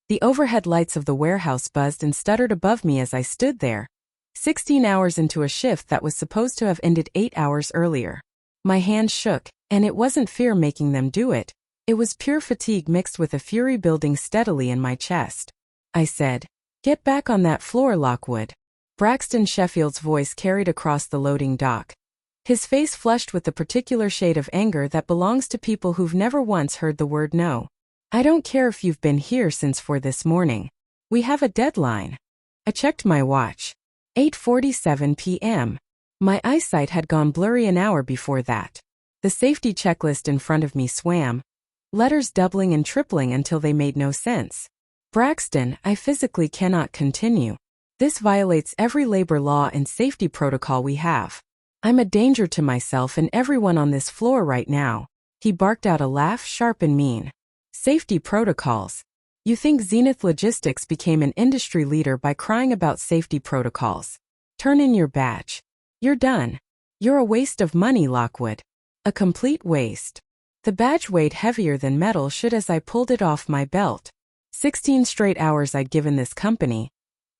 The overhead lights of the warehouse buzzed and stuttered above me as I stood there, 16 hours into a shift that was supposed to have ended 8 hours earlier. My hands shook, and it wasn't fear making them do it. It was pure fatigue mixed with a fury building steadily in my chest. I said, "Get back on that floor, Lockwood." Braxton Sheffield's voice carried across the loading dock. His face flushed with the particular shade of anger that belongs to people who've never once heard the word no. "I don't care if you've been here since 4 this morning. We have a deadline." I checked my watch. 8:47 p.m. My eyesight had gone blurry an hour before that. The safety checklist in front of me swam, letters doubling and tripling until they made no sense. "Braxton, I physically cannot continue. This violates every labor law and safety protocol we have. I'm a danger to myself and everyone on this floor right now." He barked out a laugh, sharp and mean. "Safety protocols? You think Zenith Logistics became an industry leader by crying about safety protocols? Turn in your badge. You're done. You're a waste of money, Lockwood. A complete waste." The badge weighed heavier than metal should as I pulled it off my belt. 16 straight hours I'd given this company,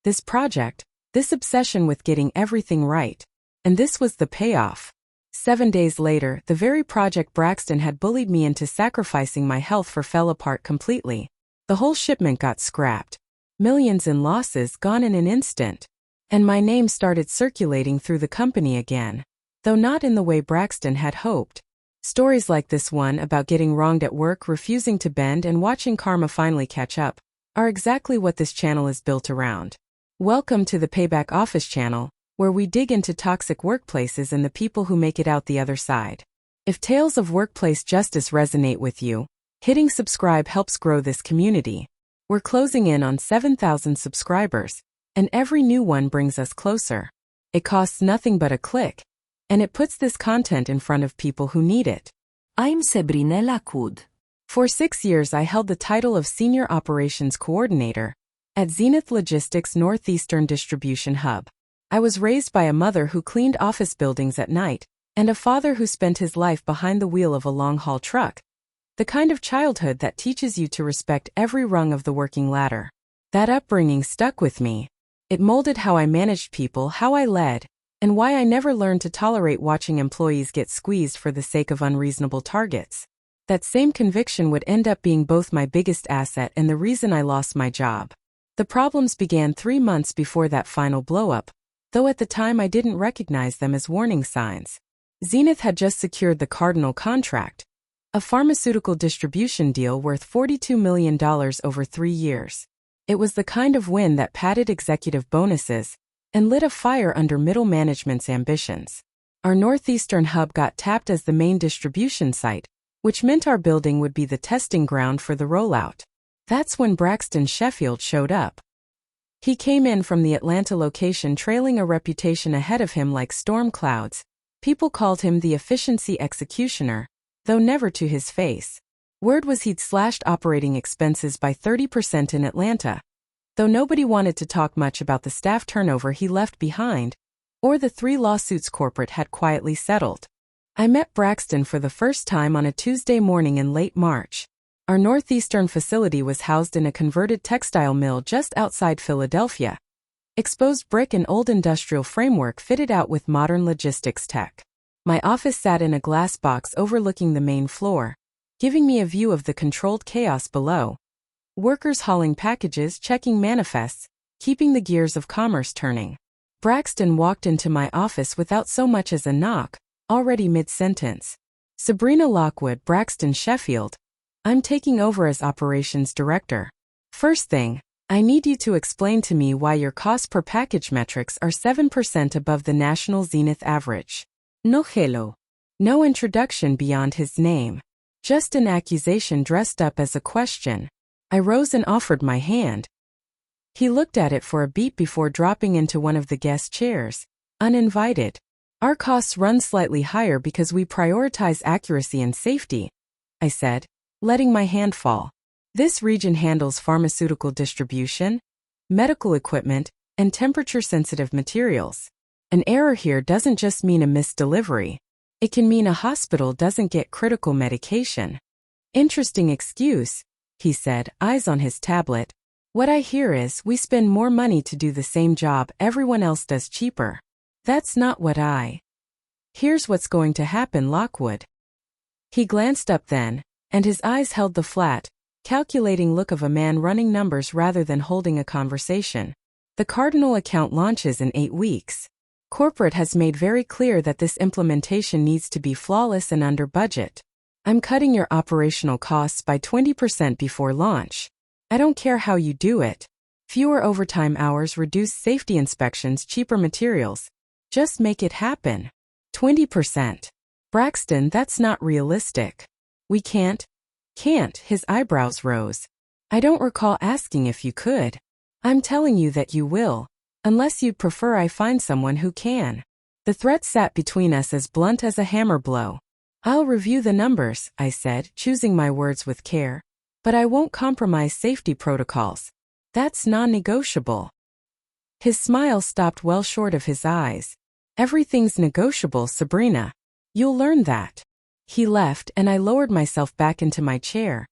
this project, this obsession with getting everything right. And this was the payoff. 7 days later, the very project Braxton had bullied me into sacrificing my health for fell apart completely. The whole shipment got scrapped. Millions in losses gone in an instant. And my name started circulating through the company again. Though not in the way Braxton had hoped. Stories like this one about getting wronged at work, refusing to bend, and watching karma finally catch up are exactly what this channel is built around. Welcome to the Payback Office channel, where we dig into toxic workplaces and the people who make it out the other side. If tales of workplace justice resonate with you, hitting subscribe helps grow this community. We're closing in on 7,000 subscribers, and every new one brings us closer. It costs nothing but a click, and it puts this content in front of people who need it. I'm Sabrina Lockwood. For 6 years I held the title of Senior Operations Coordinator at Zenith Logistics Northeastern Distribution Hub. I was raised by a mother who cleaned office buildings at night, and a father who spent his life behind the wheel of a long-haul truck. The kind of childhood that teaches you to respect every rung of the working ladder. That upbringing stuck with me. It molded how I managed people, how I led, and why I never learned to tolerate watching employees get squeezed for the sake of unreasonable targets. That same conviction would end up being both my biggest asset and the reason I lost my job. The problems began 3 months before that final blow-up, though at the time I didn't recognize them as warning signs. Zenith had just secured the Cardinal contract, a pharmaceutical distribution deal worth $42 million over 3 years. It was the kind of win that padded executive bonuses and lit a fire under middle management's ambitions. Our Northeastern hub got tapped as the main distribution site, which meant our building would be the testing ground for the rollout. That's when Braxton Sheffield showed up. He came in from the Atlanta location trailing a reputation ahead of him like storm clouds. People called him the efficiency executioner, though never to his face. Word was he'd slashed operating expenses by 30% in Atlanta, though nobody wanted to talk much about the staff turnover he left behind, or the 3 lawsuits corporate had quietly settled. I met Braxton for the first time on a Tuesday morning in late March. Our Northeastern facility was housed in a converted textile mill just outside Philadelphia. Exposed brick and old industrial framework fitted out with modern logistics tech. My office sat in a glass box overlooking the main floor, giving me a view of the controlled chaos below. Workers hauling packages, checking manifests, keeping the gears of commerce turning. Braxton walked into my office without so much as a knock, already mid-sentence. "Sabrina Lockwood, Braxton Sheffield. I'm taking over as operations director. First thing, I need you to explain to me why your cost per package metrics are 7% above the national Zenith average." No hello. No introduction beyond his name. Just an accusation dressed up as a question. I rose and offered my hand. He looked at it for a beat before dropping into one of the guest chairs, uninvited. "Our costs run slightly higher because we prioritize accuracy and safety," I said, letting my hand fall. "This region handles pharmaceutical distribution, medical equipment, and temperature-sensitive materials. An error here doesn't just mean a missed delivery. It can mean a hospital doesn't get critical medication." "Interesting excuse," he said, eyes on his tablet. What I hear is, we spend more money to do the same job everyone else does cheaper. That's not what I. Here's what's going to happen, Lockwood. He glanced up then, and his eyes held the flat, calculating look of a man running numbers rather than holding a conversation. The Cardinal account launches in 8 weeks. Corporate has made very clear that this implementation needs to be flawless and under budget. I'm cutting your operational costs by 20% before launch. I don't care how you do it. Fewer overtime hours, reduced safety inspections, cheaper materials. Just make it happen. 20%. Braxton, that's not realistic. We can't. Can't, his eyebrows rose. I don't recall asking if you could. I'm telling you that you will. Unless you'd prefer I find someone who can. The threat sat between us as blunt as a hammer blow. I'll review the numbers, I said, choosing my words with care. But I won't compromise safety protocols. That's non-negotiable. His smile stopped well short of his eyes. Everything's negotiable, Sabrina. You'll learn that. He left and I lowered myself back into my chair,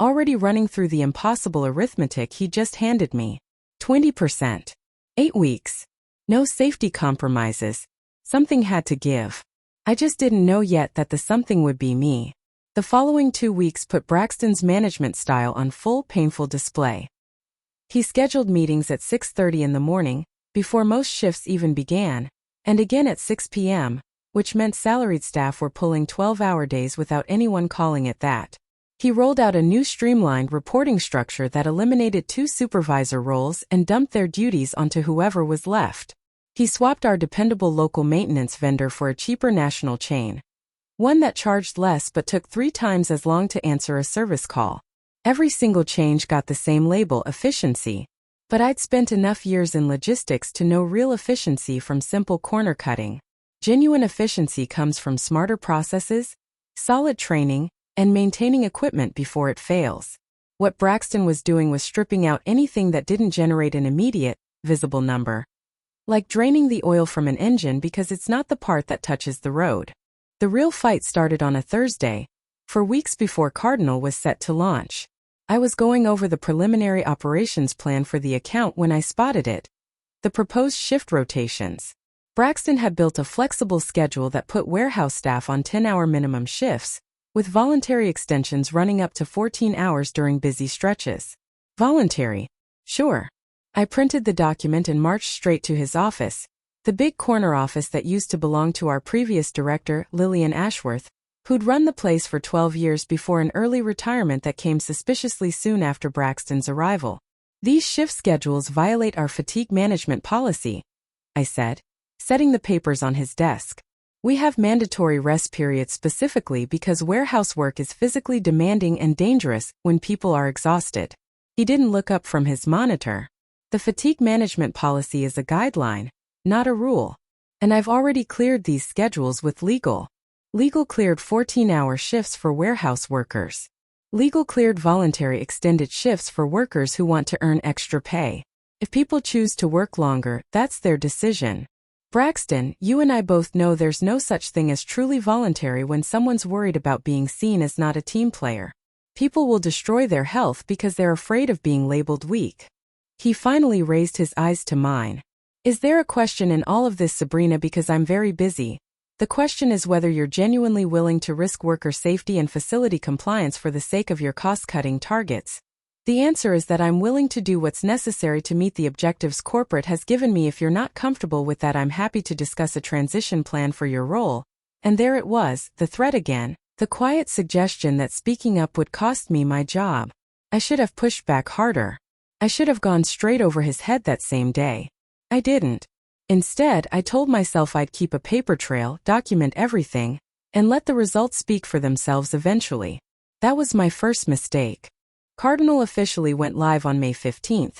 already running through the impossible arithmetic he just handed me. 20%. 8 weeks. No safety compromises. Something had to give. I just didn't know yet that the something would be me. The following 2 weeks put Braxton's management style on full painful display. He scheduled meetings at 6:30 in the morning, before most shifts even began, and again at 6 p.m., which meant salaried staff were pulling 12-hour days without anyone calling it that. He rolled out a new streamlined reporting structure that eliminated 2 supervisor roles and dumped their duties onto whoever was left. He swapped our dependable local maintenance vendor for a cheaper national chain. One that charged less but took 3 times as long to answer a service call. Every single change got the same label, efficiency. But I'd spent enough years in logistics to know real efficiency from simple corner cutting. Genuine efficiency comes from smarter processes, solid training, and maintaining equipment before it fails. What Braxton was doing was stripping out anything that didn't generate an immediate, visible number. Like draining the oil from an engine because it's not the part that touches the road. The real fight started on a Thursday, for weeks before Cardinal was set to launch. I was going over the preliminary operations plan for the account when I spotted it. The proposed shift rotations. Braxton had built a flexible schedule that put warehouse staff on 10-hour minimum shifts, with voluntary extensions running up to 14 hours during busy stretches. Voluntary? Sure. I printed the document and marched straight to his office, the big corner office that used to belong to our previous director, Lillian Ashworth, who'd run the place for 12 years before an early retirement that came suspiciously soon after Braxton's arrival. These shift schedules violate our fatigue management policy, I said, setting the papers on his desk. We have mandatory rest periods specifically because warehouse work is physically demanding and dangerous when people are exhausted. He didn't look up from his monitor. The fatigue management policy is a guideline, not a rule. And I've already cleared these schedules with legal. Legal cleared 14-hour shifts for warehouse workers. Legal cleared voluntary extended shifts for workers who want to earn extra pay. If people choose to work longer, that's their decision. Braxton, you and I both know there's no such thing as truly voluntary when someone's worried about being seen as not a team player. People will destroy their health because they're afraid of being labeled weak. He finally raised his eyes to mine. Is there a question in all of this, Sabrina? Because I'm very busy. The question is whether you're genuinely willing to risk worker safety and facility compliance for the sake of your cost-cutting targets. The answer is that I'm willing to do what's necessary to meet the objectives corporate has given me. If you're not comfortable with that, I'm happy to discuss a transition plan for your role. And there it was, the threat again, the quiet suggestion that speaking up would cost me my job. I should have pushed back harder. I should have gone straight over his head that same day. I didn't. Instead, I told myself I'd keep a paper trail, document everything, and let the results speak for themselves eventually. That was my first mistake. Cardinal officially went live on May 15th.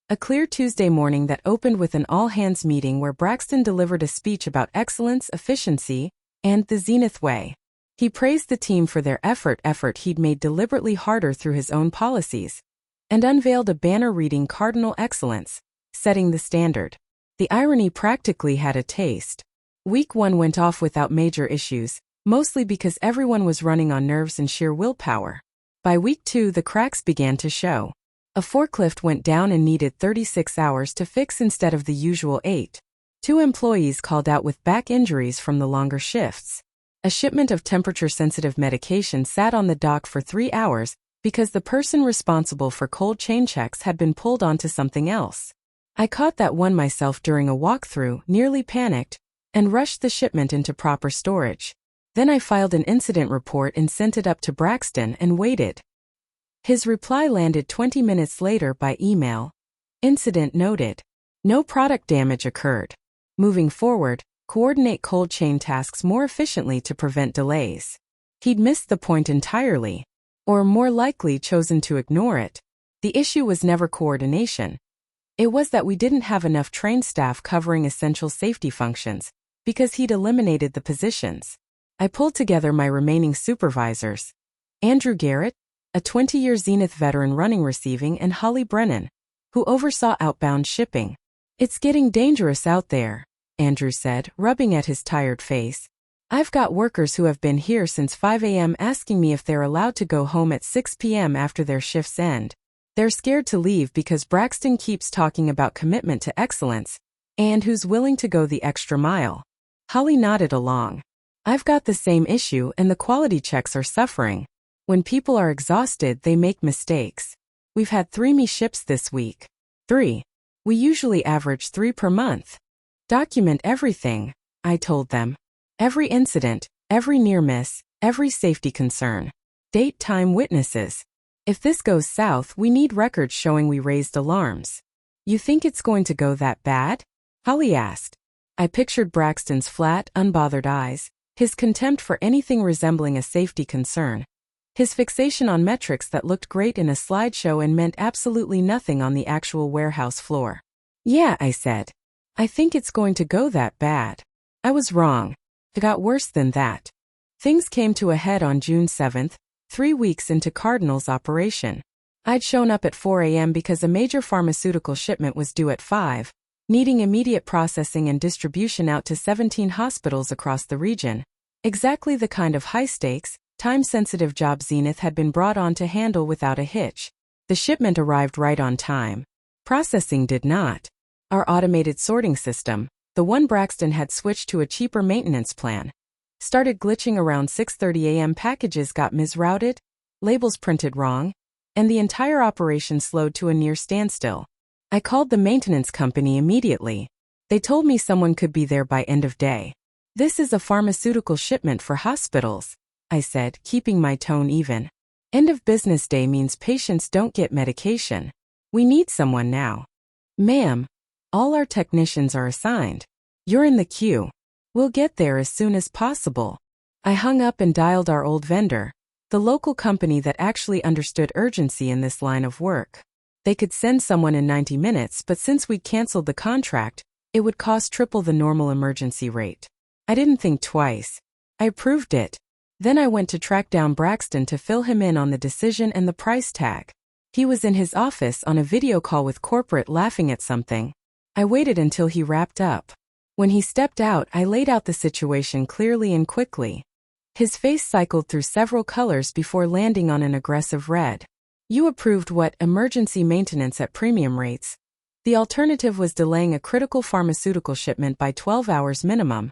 A clear Tuesday morning that opened with an all-hands meeting where Braxton delivered a speech about excellence, efficiency, and the Zenith way. He praised the team for their effort he'd made deliberately harder through his own policies, and unveiled a banner reading Cardinal Excellence, setting the standard. The irony practically had a taste. Week 1 went off without major issues, mostly because everyone was running on nerves and sheer willpower. By week 2 the cracks began to show. A forklift went down and needed 36 hours to fix instead of the usual 8. 2 employees called out with back injuries from the longer shifts. A shipment of temperature-sensitive medication sat on the dock for 3 hours because the person responsible for cold chain checks had been pulled onto something else. I caught that one myself during a walkthrough, nearly panicked, and rushed the shipment into proper storage. Then I filed an incident report and sent it up to Braxton and waited. His reply landed 20 minutes later by email. Incident noted. No product damage occurred. Moving forward, coordinate cold chain tasks more efficiently to prevent delays. He'd missed the point entirely, or more likely chosen to ignore it. The issue was never coordination. It was that we didn't have enough trained staff covering essential safety functions, because he'd eliminated the positions. I pulled together my remaining supervisors. Andrew Garrett, a 20-year Zenith veteran running receiving, and Holly Brennan, who oversaw outbound shipping. It's getting dangerous out there, Andrew said, rubbing at his tired face. I've got workers who have been here since 5 a.m. asking me if they're allowed to go home at 6 p.m. after their shifts end. They're scared to leave because Braxton keeps talking about commitment to excellence and who's willing to go the extra mile. Holly nodded along. I've got the same issue and the quality checks are suffering. When people are exhausted, they make mistakes. We've had 3 missed ships this week. 3. We usually average 3 per month. Document everything, I told them. Every incident, every near miss, every safety concern. Date, time, witnesses. If this goes south, we need records showing we raised alarms. You think it's going to go that bad? Holly asked. I pictured Braxton's flat, unbothered eyes, his contempt for anything resembling a safety concern, his fixation on metrics that looked great in a slideshow and meant absolutely nothing on the actual warehouse floor. Yeah, I said. I think it's going to go that bad. I was wrong. It got worse than that. Things came to a head on June 7th, 3 weeks into Cardinal's operation. I'd shown up at 4 a.m. because a major pharmaceutical shipment was due at 5, needing immediate processing and distribution out to 17 hospitals across the region. Exactly the kind of high-stakes, time-sensitive job Zenith had been brought on to handle without a hitch. The shipment arrived right on time. Processing did not. Our automated sorting system, the one Braxton had switched to a cheaper maintenance plan, started glitching around 6:30 a.m. Packages got misrouted, labels printed wrong, and the entire operation slowed to a near standstill. I called the maintenance company immediately. They told me someone could be there by end of day. This is a pharmaceutical shipment for hospitals, I said, keeping my tone even. End of business day means patients don't get medication. We need someone now. Ma'am, all our technicians are assigned. You're in the queue. We'll get there as soon as possible. I hung up and dialed our old vendor, the local company that actually understood urgency in this line of work. They could send someone in 90 minutes, but since we'd canceled the contract, it would cost triple the normal emergency rate. I didn't think twice. I approved it. Then I went to track down Braxton to fill him in on the decision and the price tag. He was in his office on a video call with corporate laughing at something. I waited until he wrapped up. When he stepped out, I laid out the situation clearly and quickly. His face cycled through several colors before landing on an aggressive red. You approved what? Emergency maintenance at premium rates. The alternative was delaying a critical pharmaceutical shipment by 12 hours minimum.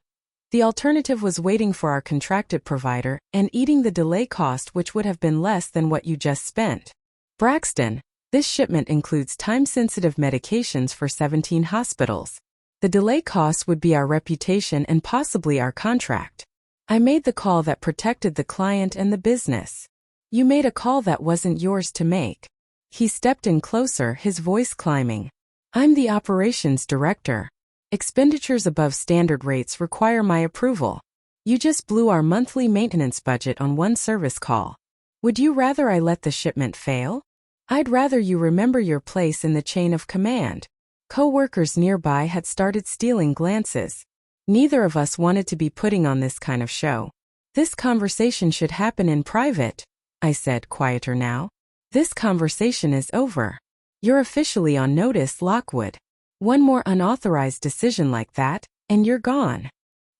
The alternative was waiting for our contracted provider and eating the delay cost, which would have been less than what you just spent. Braxton, this shipment includes time-sensitive medications for 17 hospitals. The delay costs would be our reputation and possibly our contract. I made the call that protected the client and the business. You made a call that wasn't yours to make. He stepped in closer, his voice climbing. I'm the operations director. Expenditures above standard rates require my approval. You just blew our monthly maintenance budget on one service call. Would you rather I let the shipment fail? I'd rather you remember your place in the chain of command. Co-workers nearby had started stealing glances. Neither of us wanted to be putting on this kind of show. This conversation should happen in private, I said, quieter now. This conversation is over. You're officially on notice, Lockwood. One more unauthorized decision like that, and you're gone.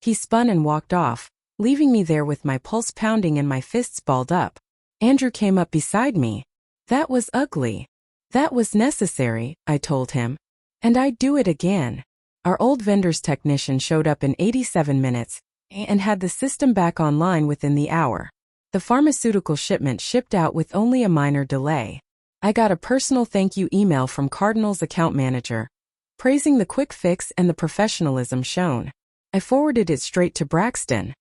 He spun and walked off, leaving me there with my pulse pounding and my fists balled up. Andrew came up beside me. That was ugly. That was necessary, I told him. And I'd do it again. Our old vendor's technician showed up in 87 minutes and had the system back online within the hour. The pharmaceutical shipment shipped out with only a minor delay. I got a personal thank you email from Cardinal's account manager, praising the quick fix and the professionalism shown. I forwarded it straight to Braxton.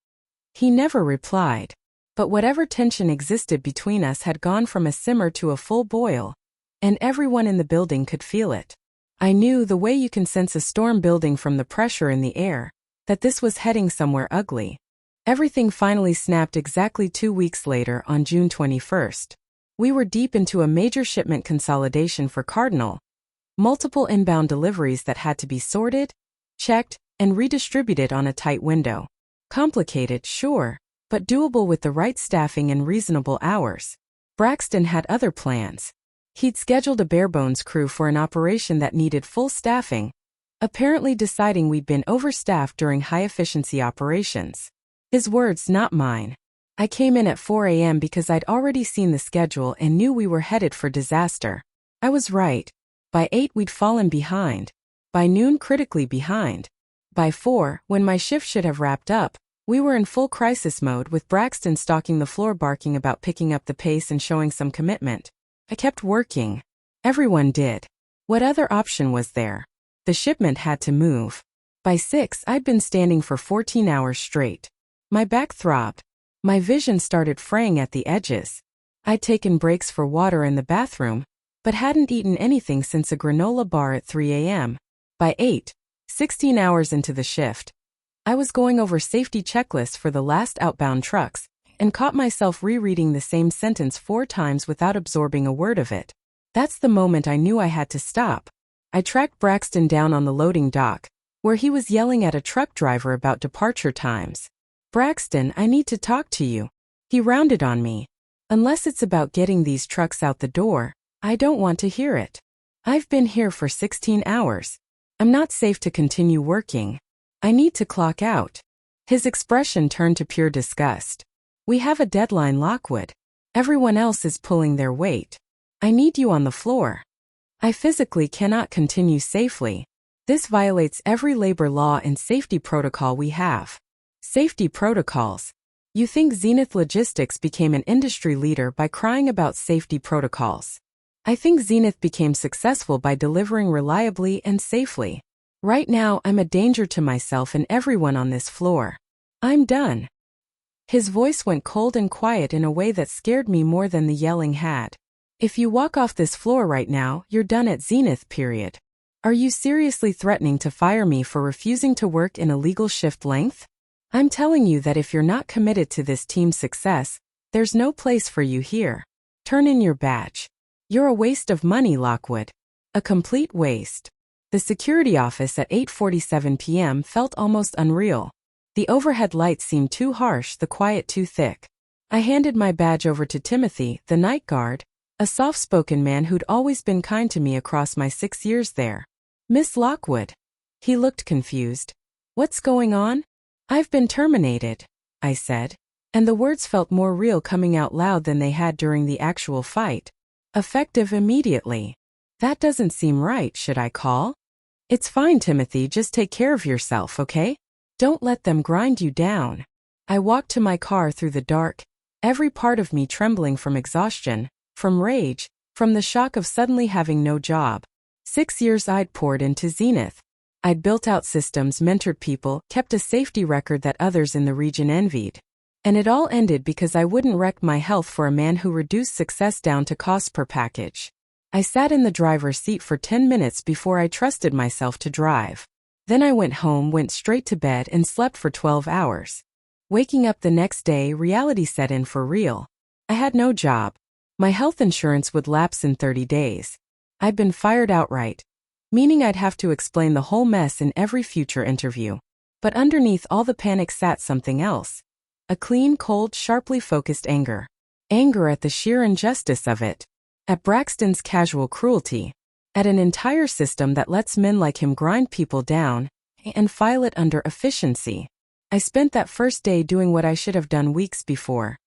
He never replied. But whatever tension existed between us had gone from a simmer to a full boil, and everyone in the building could feel it. I knew, the way you can sense a storm building from the pressure in the air, that this was heading somewhere ugly. Everything finally snapped exactly 2 weeks later on June 21st. We were deep into a major shipment consolidation for Cardinal. Multiple inbound deliveries that had to be sorted, checked, and redistributed on a tight window. Complicated, sure, but doable with the right staffing and reasonable hours. Braxton had other plans. He'd scheduled a bare-bones crew for an operation that needed full staffing, apparently deciding we'd been overstaffed during high-efficiency operations. His words, not mine. I came in at 4 a.m. because I'd already seen the schedule and knew we were headed for disaster. I was right. By 8 we'd fallen behind. By noon, critically behind. By 4, when my shift should have wrapped up, we were in full crisis mode, with Braxton stalking the floor barking about picking up the pace and showing some commitment. I kept working. Everyone did. What other option was there? The shipment had to move. By 6, I'd been standing for 14 hours straight. My back throbbed. My vision started fraying at the edges. I'd taken breaks for water in the bathroom, but hadn't eaten anything since a granola bar at 3 a.m. By 8, 16 hours into the shift, I was going over safety checklists for the last outbound trucks and caught myself rereading the same sentence 4 times without absorbing a word of it. That's the moment I knew I had to stop. I tracked Braxton down on the loading dock, where he was yelling at a truck driver about departure times. "Braxton, I need to talk to you." He rounded on me. "Unless it's about getting these trucks out the door, I don't want to hear it. I've been here for 16 hours. I'm not safe to continue working. I need to clock out." His expression turned to pure disgust. "We have a deadline, Lockwood. Everyone else is pulling their weight. I need you on the floor. I physically cannot continue safely. This violates every labor law and safety protocol we have." Safety protocols. You think Zenith Logistics became an industry leader by crying about safety protocols? I think Zenith became successful by delivering reliably and safely. Right now, I'm a danger to myself and everyone on this floor. I'm done. His voice went cold and quiet in a way that scared me more than the yelling had. "If you walk off this floor right now, you're done at Zenith, period. Are you seriously threatening to fire me for refusing to work in a legal shift length? I'm telling you that if you're not committed to this team's success, there's no place for you here. Turn in your badge. You're a waste of money, Lockwood. A complete waste." The security office at 8:47 p.m. felt almost unreal. The overhead lights seemed too harsh, the quiet too thick. I handed my badge over to Timothy, the night guard, a soft-spoken man who'd always been kind to me across my 6 years there. "Miss Lockwood." He looked confused. "What's going on?" "I've been terminated," I said, and the words felt more real coming out loud than they had during the actual fight. "Effective immediately." That doesn't seem right, should I call? "It's fine, Timothy, just take care of yourself, okay? Don't let them grind you down." I walked to my car through the dark, every part of me trembling from exhaustion, from rage, from the shock of suddenly having no job. 6 years I'd poured into Zenith. I'd built out systems, mentored people, kept a safety record that others in the region envied. And it all ended because I wouldn't wreck my health for a man who reduced success down to cost per package. I sat in the driver's seat for 10 minutes before I trusted myself to drive. Then I went home, went straight to bed, and slept for 12 hours. Waking up the next day, reality set in for real. I had no job. My health insurance would lapse in 30 days. I'd been fired outright, meaning I'd have to explain the whole mess in every future interview. But underneath all the panic sat something else. A clean, cold, sharply focused anger. Anger at the sheer injustice of it. At Braxton's casual cruelty. At an entire system that lets men like him grind people down and file it under efficiency. I spent that first day doing what I should have done weeks before.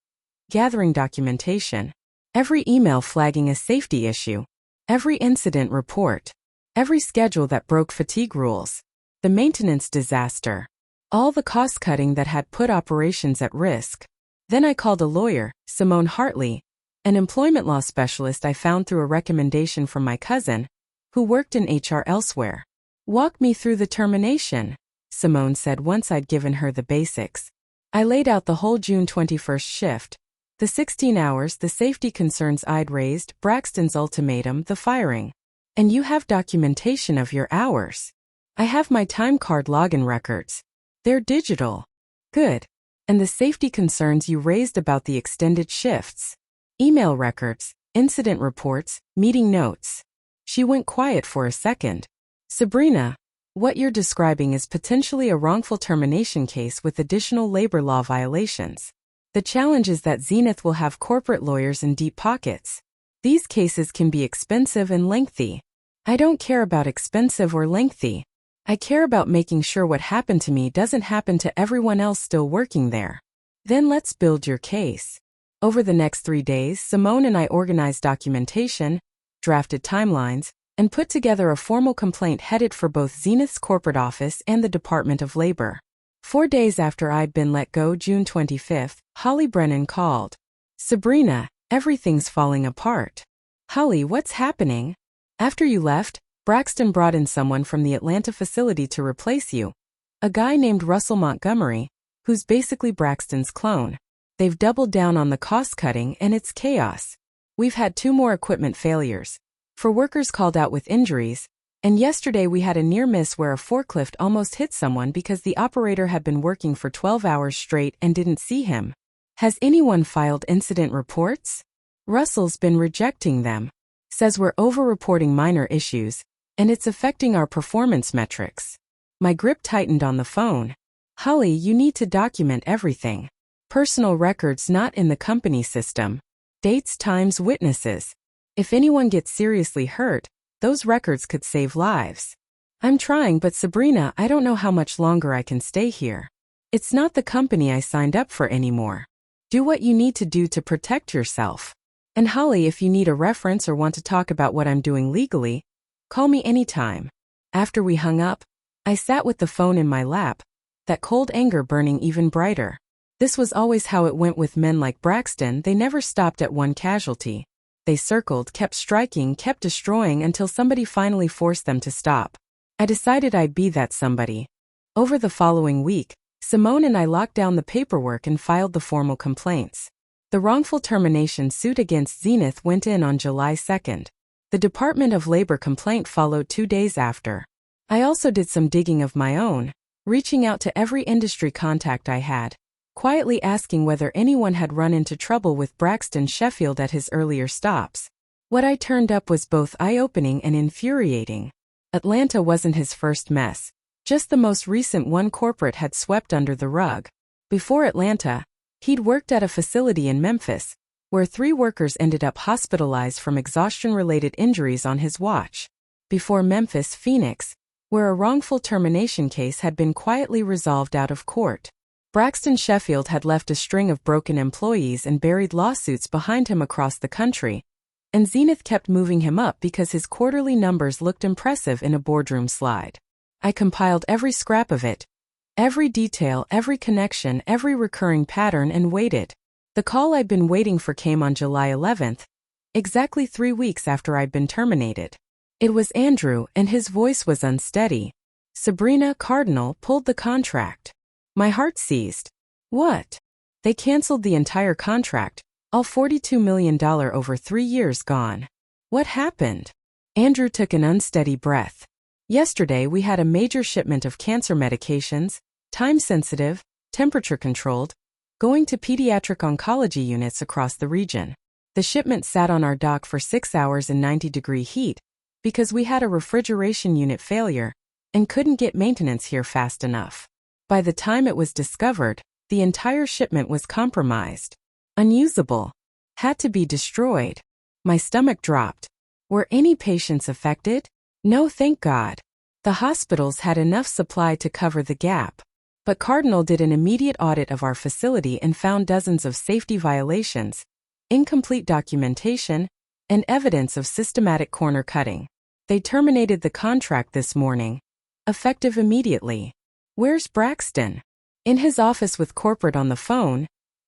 Gathering documentation. Every email flagging a safety issue. every incident report, every schedule that broke fatigue rules, the maintenance disaster, all the cost-cutting that had put operations at risk. Then I called a lawyer, Simone Hartley, an employment law specialist I found through a recommendation from my cousin, who worked in HR elsewhere. "Walk me through the termination," Simone said once I'd given her the basics. I laid out the whole June 21st shift, the 16 hours, the safety concerns I'd raised, Braxton's ultimatum, the firing. "And you have documentation of your hours?" "I have my time card login records. They're digital." "Good. And the safety concerns you raised about the extended shifts?" "Email records, incident reports, meeting notes." She went quiet for a second. "Sabrina, what you're describing is potentially a wrongful termination case with additional labor law violations. The challenge is that Zenith will have corporate lawyers in deep pockets. These cases can be expensive and lengthy." "I don't care about expensive or lengthy. I care about making sure what happened to me doesn't happen to everyone else still working there." "Then let's build your case." Over the next 3 days, Simone and I organized documentation, drafted timelines, and put together a formal complaint headed for both Zenith's corporate office and the Department of Labor. 4 days after I'd been let go, June 25th, Holly Brennan called. "Sabrina, everything's falling apart." "Holly, what's happening?" "After you left, Braxton brought in someone from the Atlanta facility to replace you. A guy named Russell Montgomery, who's basically Braxton's clone. They've doubled down on the cost-cutting and it's chaos. We've had 2 more equipment failures, for workers called out with injuries, and yesterday we had a near miss where a forklift almost hit someone because the operator had been working for 12 hours straight and didn't see him." "Has anyone filed incident reports?" "Russell's been rejecting them. Says we're over-reporting minor issues, and it's affecting our performance metrics." My grip tightened on the phone. "Holly, you need to document everything. Personal records not in the company system. Dates, times, witnesses. If anyone gets seriously hurt, those records could save lives." "I'm trying, but Sabrina, I don't know how much longer I can stay here. It's not the company I signed up for anymore. Do what you need to do to protect yourself. And Holly, if you need a reference or want to talk about what I'm doing legally, call me anytime." After we hung up, I sat with the phone in my lap, that cold anger burning even brighter. This was always how it went with men like Braxton. They never stopped at one casualty. They circled, kept striking, kept destroying until somebody finally forced them to stop. I decided I'd be that somebody. Over the following week, Simone and I locked down the paperwork and filed the formal complaints. The wrongful termination suit against Zenith went in on July 2nd. The Department of Labor complaint followed 2 days after. I also did some digging of my own, reaching out to every industry contact I had, quietly asking whether anyone had run into trouble with Braxton Sheffield at his earlier stops. What I turned up was both eye-opening and infuriating. Atlanta wasn't his first mess, just the most recent one corporate had swept under the rug. Before Atlanta, he'd worked at a facility in Memphis, where 3 workers ended up hospitalized from exhaustion-related injuries on his watch. Before Memphis, Phoenix, where a wrongful termination case had been quietly resolved out of court. Braxton Sheffield had left a string of broken employees and buried lawsuits behind him across the country, and Zenith kept moving him up because his quarterly numbers looked impressive in a boardroom slide. I compiled every scrap of it, every detail, every connection, every recurring pattern, and waited. The call I'd been waiting for came on July 11th, exactly 3 weeks after I'd been terminated. It was Andrew, and his voice was unsteady. "Sabrina, Cardinal pulled the contract." My heart seized. "What?" "They canceled the entire contract, all $42 million over 3 years gone." "What happened?" Andrew took an unsteady breath. "Yesterday we had a major shipment of cancer medications, time-sensitive, temperature-controlled, going to pediatric oncology units across the region. The shipment sat on our dock for 6 hours in 90-degree heat because we had a refrigeration unit failure and couldn't get maintenance here fast enough. By the time it was discovered, the entire shipment was compromised. Unusable. Had to be destroyed." My stomach dropped. "Were any patients affected?" "No, thank God. The hospitals had enough supply to cover the gap. But Cardinal did an immediate audit of our facility and found dozens of safety violations, incomplete documentation, and evidence of systematic corner cutting. They terminated the contract this morning, effective immediately. Where's Braxton? In his office with corporate on the phone.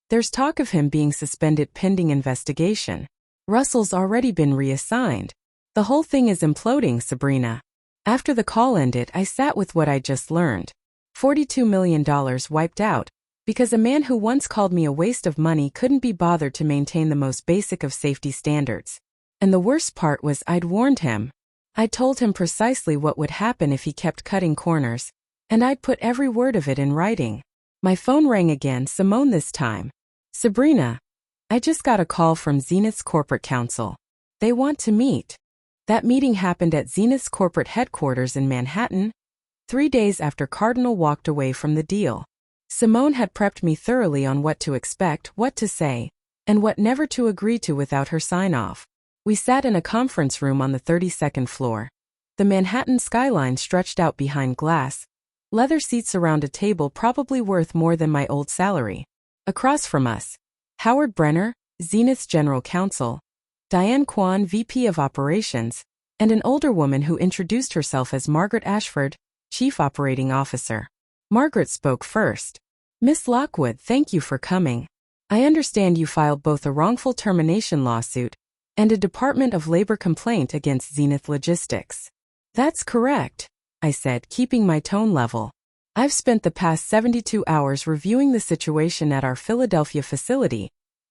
There's talk of him being suspended pending investigation. Russell's already been reassigned. The whole thing is imploding, Sabrina. After the call ended, I sat with what I just learned. $42 million wiped out, because a man who once called me a waste of money couldn't be bothered to maintain the most basic of safety standards. And the worst part was I'd warned him. I'd told him precisely what would happen if he kept cutting corners, and I'd put every word of it in writing. My phone rang again, Simone this time. Sabrina, I just got a call from Zenith's corporate counsel. They want to meet. That meeting happened at Zenith's corporate headquarters in Manhattan, 3 days after Cardinal walked away from the deal. Simone had prepped me thoroughly on what to expect, what to say, and what never to agree to without her sign-off. We sat in a conference room on the 32nd floor. The Manhattan skyline stretched out behind glass, leather seats around a table probably worth more than my old salary. Across from us, Howard Brenner, Zenith's general counsel, Diane Kwan, VP of Operations, and an older woman who introduced herself as Margaret Ashford, Chief Operating Officer. Margaret spoke first. Miss Lockwood, thank you for coming. I understand you filed both a wrongful termination lawsuit and a Department of Labor complaint against Zenith Logistics. That's correct, I said, keeping my tone level. I've spent the past 72 hours reviewing the situation at our Philadelphia facility,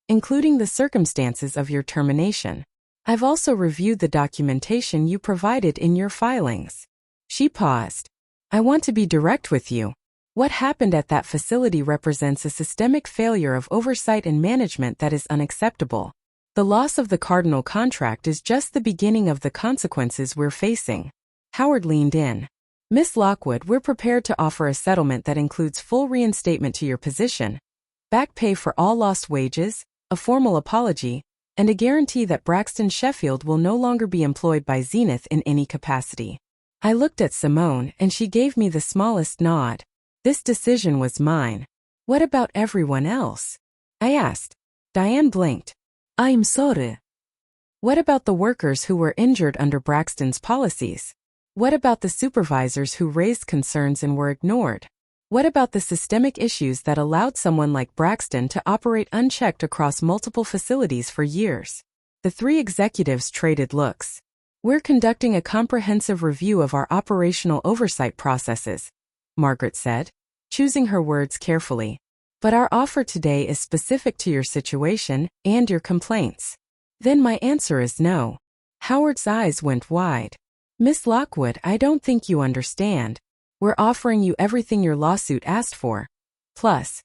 including the circumstances of your termination. I've also reviewed the documentation you provided in your filings. She paused. I want to be direct with you. What happened at that facility represents a systemic failure of oversight and management that is unacceptable. The loss of the Cardinal contract is just the beginning of the consequences we're facing. Howard leaned in. Miss Lockwood, we're prepared to offer a settlement that includes full reinstatement to your position, back pay for all lost wages, a formal apology, and a guarantee that Braxton Sheffield will no longer be employed by Zenith in any capacity. I looked at Simone, and she gave me the smallest nod. This decision was mine. What about everyone else? I asked. Diane blinked. I'm sorry. What about the workers who were injured under Braxton's policies? What about the supervisors who raised concerns and were ignored? What about the systemic issues that allowed someone like Braxton to operate unchecked across multiple facilities for years? The three executives traded looks. We're conducting a comprehensive review of our operational oversight processes, Margaret said, choosing her words carefully. But our offer today is specific to your situation and your complaints. Then my answer is no. Howard's eyes went wide. Miss Lockwood, I don't think you understand. We're offering you everything your lawsuit asked for. Plus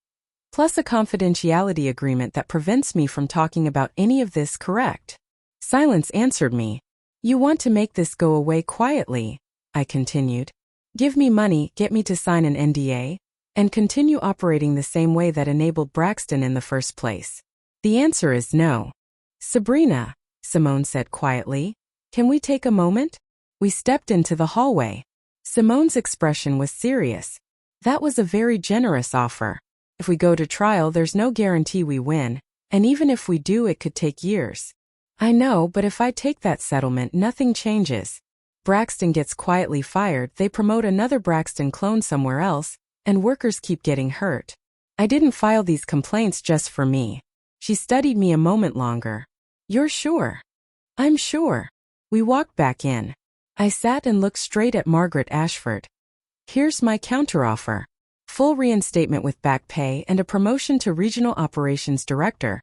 a confidentiality agreement that prevents me from talking about any of this, correct? Silence answered me. You want to make this go away quietly, I continued. Give me money, get me to sign an NDA, and continue operating the same way that enabled Braxton in the first place. The answer is no. Sabrina, Simone said quietly, can we take a moment? We stepped into the hallway. Simone's expression was serious. That was a very generous offer. If we go to trial, there's no guarantee we win, and even if we do, it could take years. I know, but if I take that settlement, nothing changes. Braxton gets quietly fired, they promote another Braxton clone somewhere else, and workers keep getting hurt. I didn't file these complaints just for me. She studied me a moment longer. You're sure? I'm sure. We walked back in. I sat and looked straight at Margaret Ashford. Here's my counteroffer. Full reinstatement with back pay and a promotion to Regional Operations Director,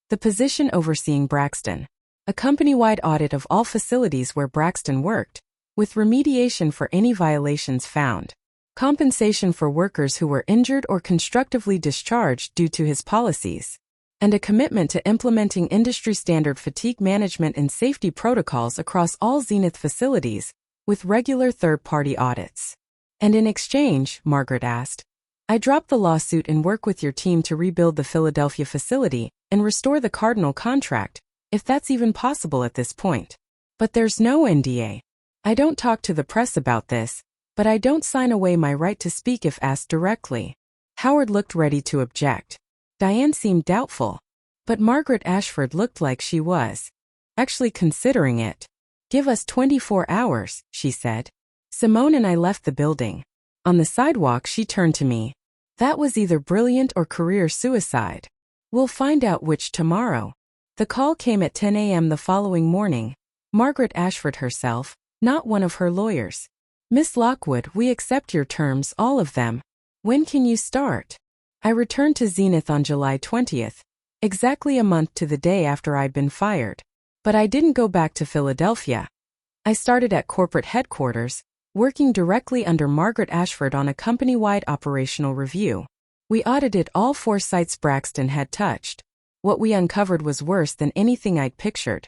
the position overseeing Braxton. A company-wide audit of all facilities where Braxton worked, with remediation for any violations found. Compensation for workers who were injured or constructively discharged due to his policies. And a commitment to implementing industry-standard fatigue management and safety protocols across all Zenith facilities, with regular third-party audits. And in exchange, Margaret asked, I drop the lawsuit and work with your team to rebuild the Philadelphia facility and restore the Cardinal contract, if that's even possible at this point. But there's no NDA. I don't talk to the press about this, but I don't sign away my right to speak if asked directly. Howard looked ready to object. Diane seemed doubtful, but Margaret Ashford looked like she was. Actually considering it. Give us 24 hours, she said. Simone and I left the building. On the sidewalk, she turned to me. That was either brilliant or career suicide. We'll find out which tomorrow. The call came at 10 a.m. the following morning. Margaret Ashford herself, not one of her lawyers. Miss Lockwood, we accept your terms, all of them. When can you start? I returned to Zenith on July 20th, exactly a month to the day after I'd been fired. But I didn't go back to Philadelphia. I started at corporate headquarters, working directly under Margaret Ashford on a company-wide operational review. We audited all 4 sites Braxton had touched. What we uncovered was worse than anything I'd pictured.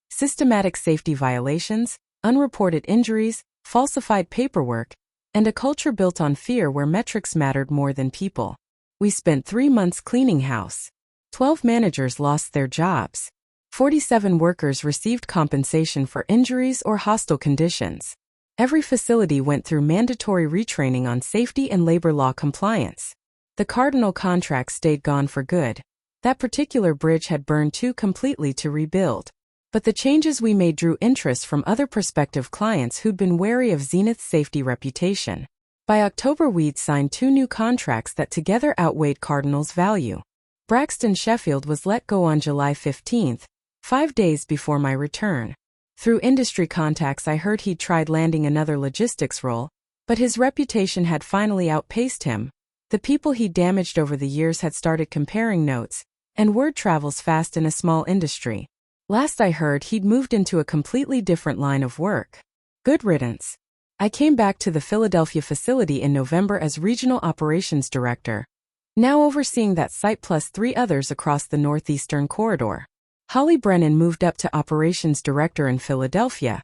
Systematic safety violations, unreported injuries, falsified paperwork, and a culture built on fear where metrics mattered more than people. We spent 3 months cleaning house. 12 managers lost their jobs. 47 workers received compensation for injuries or hostile conditions. Every facility went through mandatory retraining on safety and labor law compliance. The Cardinal contract stayed gone for good. That particular bridge had burned too completely to rebuild. But the changes we made drew interest from other prospective clients who'd been wary of Zenith's safety reputation. By October, we'd signed 2 new contracts that together outweighed Cardinal's value. Braxton Sheffield was let go on July 15th, 5 days before my return. Through industry contacts, I heard he'd tried landing another logistics role, but his reputation had finally outpaced him. The people he'd damaged over the years had started comparing notes, and word travels fast in a small industry. Last I heard, he'd moved into a completely different line of work. Good riddance. I came back to the Philadelphia facility in November as Regional Operations Director, now overseeing that site plus 3 others across the Northeastern Corridor. Holly Brennan moved up to Operations Director in Philadelphia,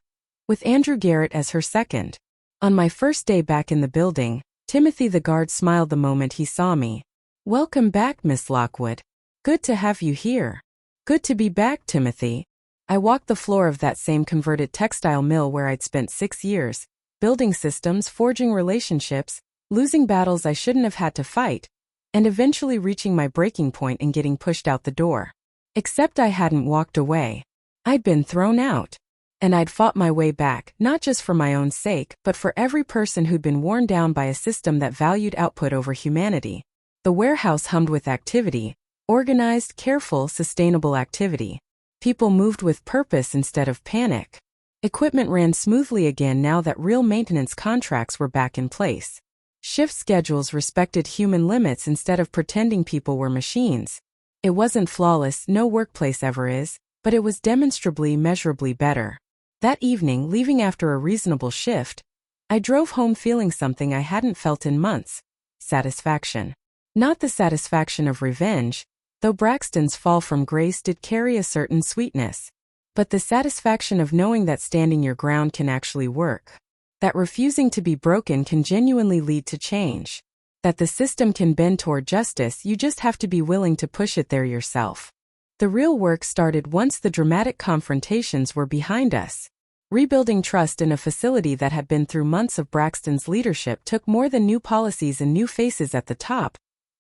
with Andrew Garrett as her second. On my first day back in the building, Timothy the guard smiled the moment he saw me. Welcome back, Miss Lockwood. Good to have you here. Good to be back, Timothy. I walked the floor of that same converted textile mill where I'd spent 6 years, building systems, forging relationships, losing battles I shouldn't have had to fight, and eventually reaching my breaking point and getting pushed out the door. Except I hadn't walked away. I'd been thrown out. And I'd fought my way back, not just for my own sake, but for every person who'd been worn down by a system that valued output over humanity. The warehouse hummed with activity, organized, careful, sustainable activity. People moved with purpose instead of panic. Equipment ran smoothly again now that real maintenance contracts were back in place. Shift schedules respected human limits instead of pretending people were machines. It wasn't flawless, no workplace ever is, but it was demonstrably, measurably better. That evening, leaving after a reasonable shift, I drove home feeling something I hadn't felt in months: satisfaction. Not the satisfaction of revenge, though Braxton's fall from grace did carry a certain sweetness, but the satisfaction of knowing that standing your ground can actually work, that refusing to be broken can genuinely lead to change, that the system can bend toward justice, you just have to be willing to push it there yourself. The real work started once the dramatic confrontations were behind us. Rebuilding trust in a facility that had been through months of Braxton's leadership took more than new policies and new faces at the top.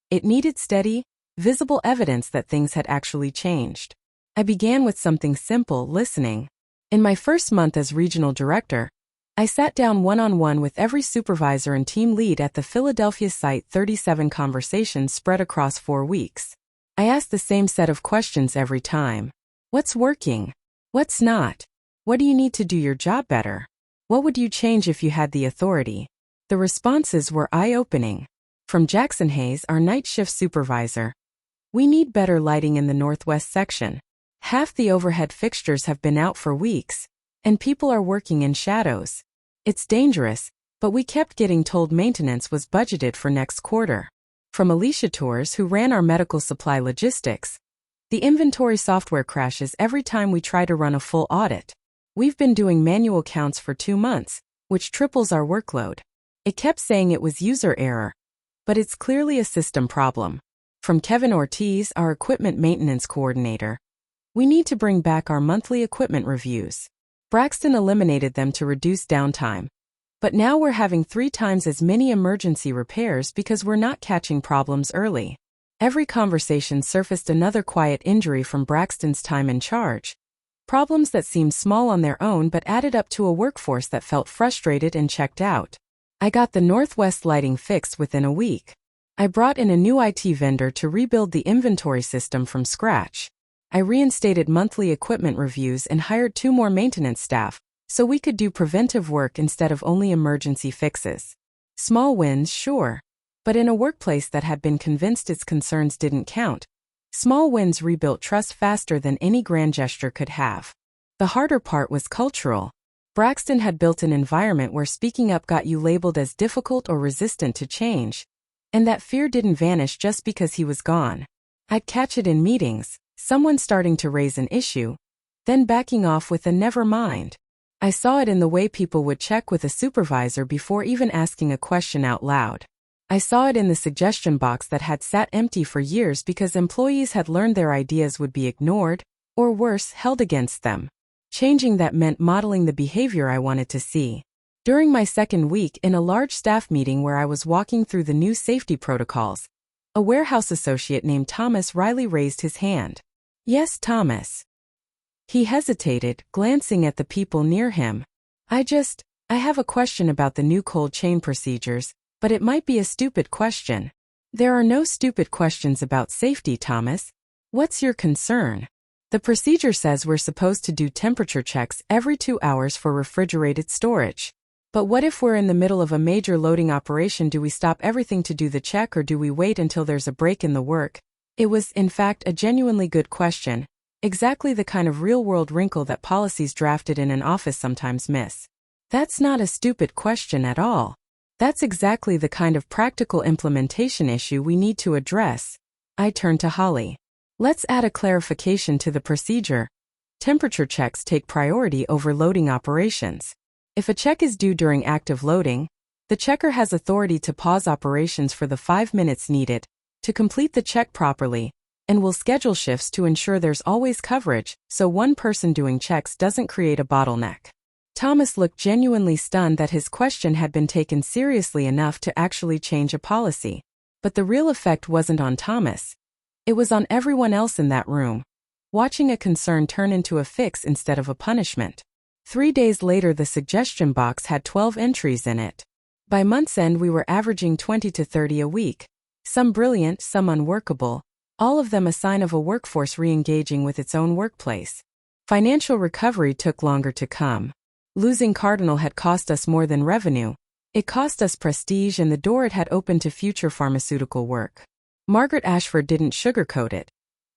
It needed steady, visible evidence that things had actually changed. I began with something simple: listening. In my first month as regional director, I sat down one-on-one with every supervisor and team lead at the Philadelphia site. 37 conversations spread across 4 weeks. I asked the same set of questions every time. What's working? What's not? What do you need to do your job better? What would you change if you had the authority? The responses were eye-opening. From Jackson Hayes, our night shift supervisor: we need better lighting in the northwest section. Half the overhead fixtures have been out for weeks, and people are working in shadows. It's dangerous, but we kept getting told maintenance was budgeted for next quarter. From Alicia Tours, who ran our medical supply logistics: the inventory software crashes every time we try to run a full audit. We've been doing manual counts for 2 months, which triples our workload. It kept saying it was user error, but it's clearly a system problem. From Kevin Ortiz, our equipment maintenance coordinator: we need to bring back our monthly equipment reviews. Braxton eliminated them to reduce downtime. But now we're having 3 times as many emergency repairs because we're not catching problems early. Every conversation surfaced another quiet injury from Braxton's time in charge. Problems that seemed small on their own but added up to a workforce that felt frustrated and checked out. I got the Northwest lighting fixed within a week. I brought in a new IT vendor to rebuild the inventory system from scratch. I reinstated monthly equipment reviews and hired 2 more maintenance staff, so we could do preventive work instead of only emergency fixes. Small wins, sure. But in a workplace that had been convinced its concerns didn't count, small wins rebuilt trust faster than any grand gesture could have. The harder part was cultural. Braxton had built an environment where speaking up got you labeled as difficult or resistant to change. And that fear didn't vanish just because he was gone. I'd catch it in meetings, someone starting to raise an issue, then backing off with a never mind. I saw it in the way people would check with a supervisor before even asking a question out loud. I saw it in the suggestion box that had sat empty for years because employees had learned their ideas would be ignored, or worse, held against them. Changing that meant modeling the behavior I wanted to see. During my second week in a large staff meeting where I was walking through the new safety protocols, a warehouse associate named Thomas Riley raised his hand. Yes, Thomas. He hesitated, glancing at the people near him. I have a question about the new cold chain procedures, but it might be a stupid question. There are no stupid questions about safety, Thomas. What's your concern? The procedure says we're supposed to do temperature checks every 2 hours for refrigerated storage. But what if we're in the middle of a major loading operation? Do we stop everything to do the check or do we wait until there's a break in the work? It was, in fact, a genuinely good question, exactly the kind of real-world wrinkle that policies drafted in an office sometimes miss. That's not a stupid question at all. That's exactly the kind of practical implementation issue we need to address. I turned to Holly. Let's add a clarification to the procedure. Temperature checks take priority over loading operations. If a check is due during active loading, the checker has authority to pause operations for the 5 minutes needed to complete the check properly, and will schedule shifts to ensure there's always coverage, so one person doing checks doesn't create a bottleneck. Thomas looked genuinely stunned that his question had been taken seriously enough to actually change a policy. But the real effect wasn't on Thomas. It was on everyone else in that room, watching a concern turn into a fix instead of a punishment. 3 days later, the suggestion box had 12 entries in it. By month's end, we were averaging 20 to 30 a week. Some brilliant, some unworkable, all of them a sign of a workforce re-engaging with its own workplace. Financial recovery took longer to come. Losing Cardinal had cost us more than revenue. It cost us prestige and the door it had opened to future pharmaceutical work. Margaret Ashford didn't sugarcoat it.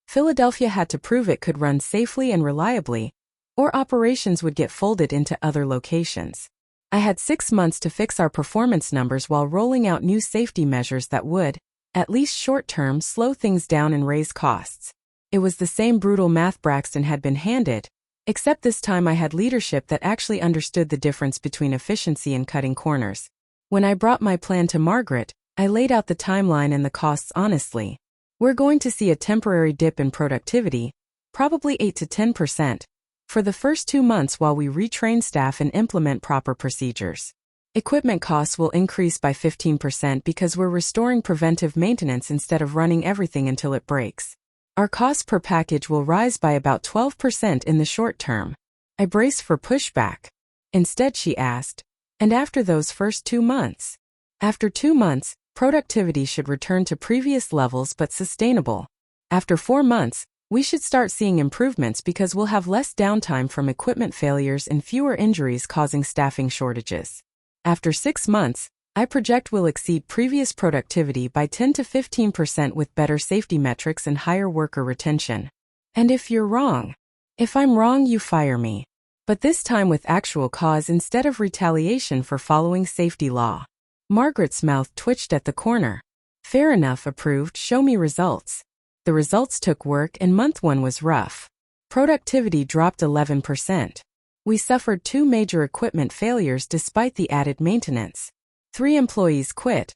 Philadelphia had to prove it could run safely and reliably, or operations would get folded into other locations. I had 6 months to fix our performance numbers while rolling out new safety measures that would, at least short-term, slow things down and raise costs. It was the same brutal math Braxton had been handed, except this time I had leadership that actually understood the difference between efficiency and cutting corners. When I brought my plan to Margaret, I laid out the timeline and the costs honestly. We're going to see a temporary dip in productivity, probably 8 to 10%, for the first 2 months while we retrain staff and implement proper procedures. Equipment costs will increase by 15% because we're restoring preventive maintenance instead of running everything until it breaks. Our cost per package will rise by about 12% in the short term. I braced for pushback. Instead, she asked, and after those first 2 months? After 2 months, productivity should return to previous levels but sustainable. After 4 months, we should start seeing improvements because we'll have less downtime from equipment failures and fewer injuries causing staffing shortages. After 6 months, I project we'll exceed previous productivity by 10 to 15% with better safety metrics and higher worker retention. And if you're wrong? If I'm wrong, you fire me. But this time with actual cause instead of retaliation for following safety law. Margaret's mouth twitched at the corner. Fair enough, approved, show me results. The results took work and month 1 was rough. Productivity dropped 11%. We suffered 2 major equipment failures despite the added maintenance. 3 employees quit.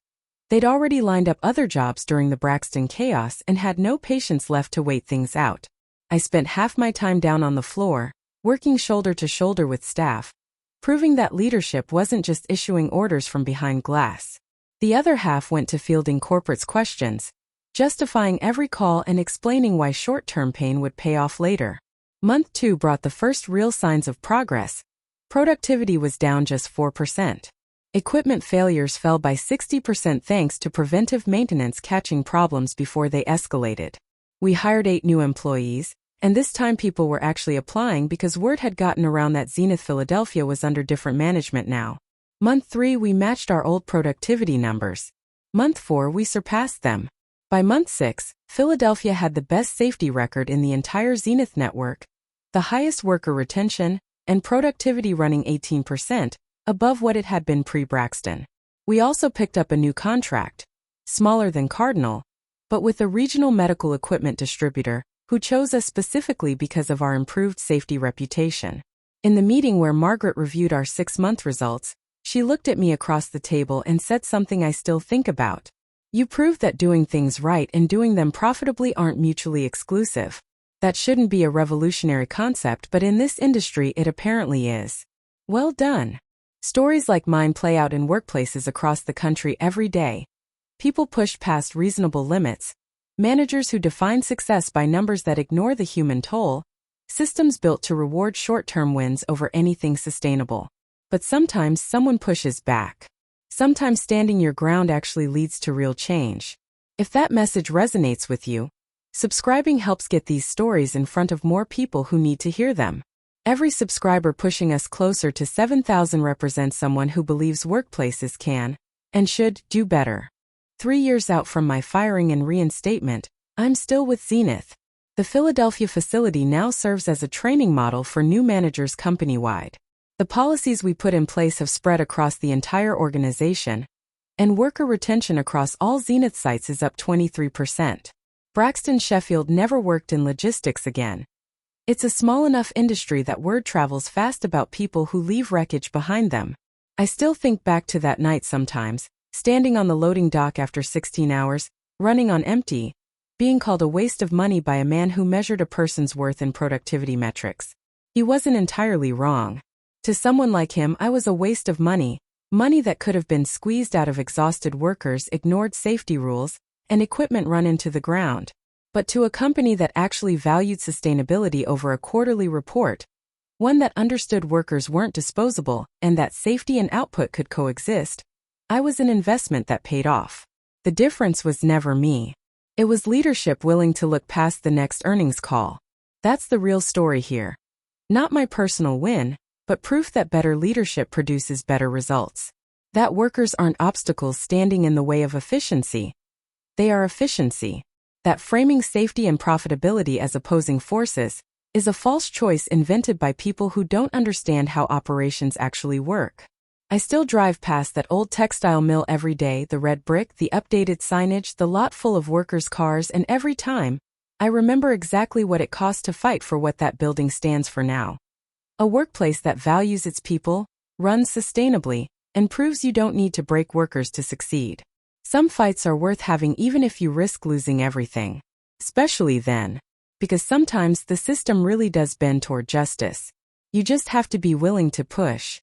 They'd already lined up other jobs during the Braxton chaos and had no patience left to wait things out. I spent half my time down on the floor, working shoulder to shoulder with staff, proving that leadership wasn't just issuing orders from behind glass. The other half went to fielding corporate's questions, justifying every call and explaining why short-term pain would pay off later. Month 2 brought the first real signs of progress. Productivity was down just 4%. Equipment failures fell by 60% thanks to preventive maintenance catching problems before they escalated. We hired 8 new employees, and this time people were actually applying because word had gotten around that Zenith Philadelphia was under different management now. Month 3 we matched our old productivity numbers. Month 4 we surpassed them. By month 6, Philadelphia had the best safety record in the entire Zenith network, the highest worker retention, and productivity running 18% above what it had been pre-Braxton. We also picked up a new contract, smaller than Cardinal, but with a regional medical equipment distributor who chose us specifically because of our improved safety reputation. In the meeting where Margaret reviewed our 6-month results, she looked at me across the table and said something I still think about. You proved that doing things right and doing them profitably aren't mutually exclusive. That shouldn't be a revolutionary concept, but in this industry it apparently is. Well done. Stories like mine play out in workplaces across the country every day. People pushed past reasonable limits, managers who define success by numbers that ignore the human toll, systems built to reward short-term wins over anything sustainable. But sometimes someone pushes back. Sometimes standing your ground actually leads to real change. If that message resonates with you, subscribing helps get these stories in front of more people who need to hear them. Every subscriber pushing us closer to 7,000 represents someone who believes workplaces can, and should, do better. 3 years out from my firing and reinstatement, I'm still with Zenith. The Philadelphia facility now serves as a training model for new managers company-wide. The policies we put in place have spread across the entire organization, and worker retention across all Zenith sites is up 23%. Braxton Sheffield never worked in logistics again. It's a small enough industry that word travels fast about people who leave wreckage behind them. I still think back to that night sometimes, standing on the loading dock after 16 hours, running on empty, being called a waste of money by a man who measured a person's worth in productivity metrics. He wasn't entirely wrong. To someone like him, I was a waste of money that could have been squeezed out of exhausted workers, ignored safety rules, and equipment run into the ground. But to a company that actually valued sustainability over a quarterly report, one that understood workers weren't disposable and that safety and output could coexist, I was an investment that paid off. The difference was never me. It was leadership willing to look past the next earnings call. That's the real story here. Not my personal win, but proof that better leadership produces better results. That workers aren't obstacles standing in the way of efficiency. They are efficiency. That framing safety and profitability as opposing forces is a false choice invented by people who don't understand how operations actually work. I still drive past that old textile mill every day, the red brick, the updated signage, the lot full of workers' cars, and every time, I remember exactly what it cost to fight for what that building stands for now. A workplace that values its people, runs sustainably, and proves you don't need to break workers to succeed. Some fights are worth having even if you risk losing everything. Especially then. Because sometimes the system really does bend toward justice. You just have to be willing to push.